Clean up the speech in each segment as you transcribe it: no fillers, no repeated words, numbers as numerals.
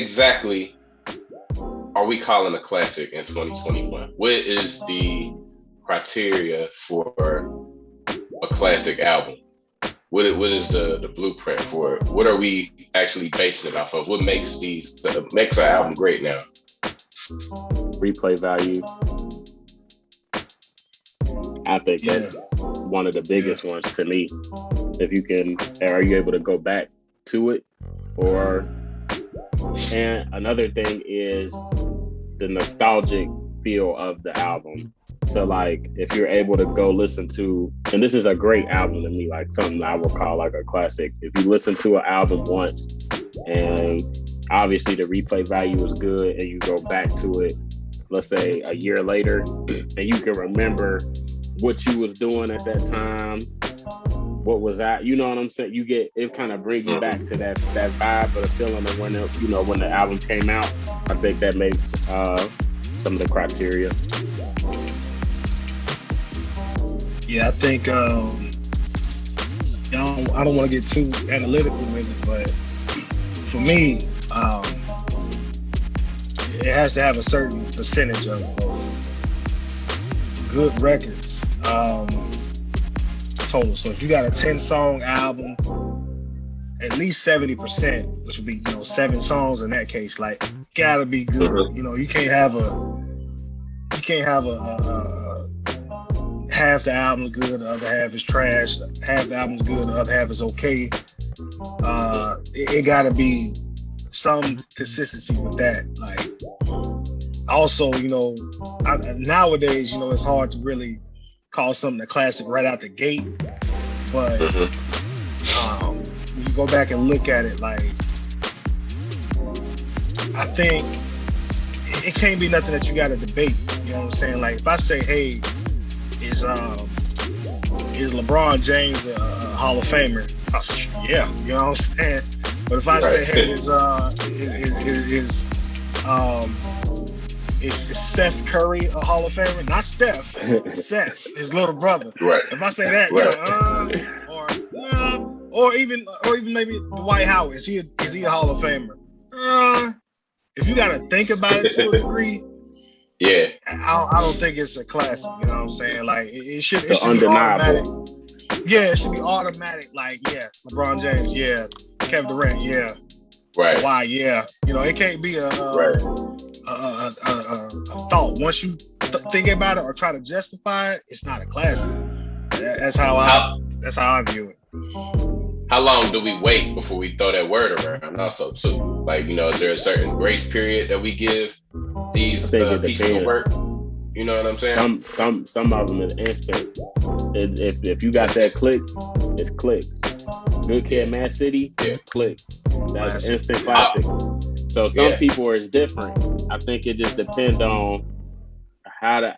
exactly are we calling a classic in 2021? What is the criteria for a classic album? What is the blueprint for it? What are we actually basing it off of? What makes an album great now? Replay value. I think that's one of the biggest ones to me. If you can, are you able to go back to it? And another thing is the nostalgic feel of the album. So like if you're able to go listen to, and this is a great album to me, like something I would call like a classic. If you listen to an album once and obviously the replay value is good and you go back to it, let's say a year later, and you can remember what you was doing at that time, what was that, you know what I'm saying? It kind of brings you back to that vibe or the feeling of when the album came out. I think that makes some of the criteria. Yeah, I think I don't want to get too analytical with it, but for me, it has to have a certain percentage of good records total. So if you got a 10-song album, at least 70%, which would be 7 songs in that case, like gotta be good. You can't have a half the album's good, the other half is trash. Half the album's good, the other half is okay. It gotta be some consistency with that. Like, also, nowadays, it's hard to really call something a classic right out the gate. But when you go back and look at it, like, I think it can't be nothing that you gotta debate. You know what I'm saying? Like, if I say, hey, is LeBron James a Hall of Famer? Oh, yeah, you know what I'm saying? But if I say, hey, is Seth Curry a Hall of Famer? Not Steph, Seth, his little brother. Right. If I say that, or even maybe Dwight Howard, is he a Hall of Famer? If you got to think about it to a degree, yeah, I don't think it's a classic. You know what I'm saying? Like it should be automatic. Yeah, it should be automatic. Like, yeah, LeBron James, yeah, Kevin Durant, yeah, right. Why, yeah. It can't be a thought. Once you think about it or try to justify it, it's not a classic. That's how I view it. How long do we wait before we throw that word around? Also, too, like, is there a certain grace period that we give these pieces of work? You know what I'm saying? Some of them is instant. If you got that click, it's click. Good Kid, Mad City, click. That's an instant classic. So some people is different. I think it just depends on how the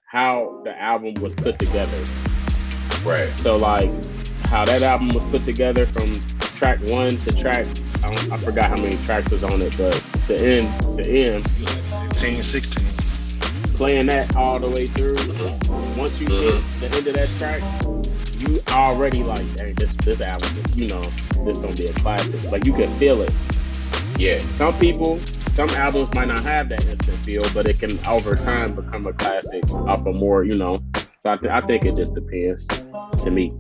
album was put together. Right. So like how that album was put together from track 1 to track, I forgot how many tracks was on it, but the end, 15, 16. Playing that all the way through. Once you hit the end of that track, you already like, hey, this album, this gonna be a classic. Like, you can feel it. Yeah. Some albums might not have that instant feel, but it can over time become a classic off of more, So I think it just depends to me.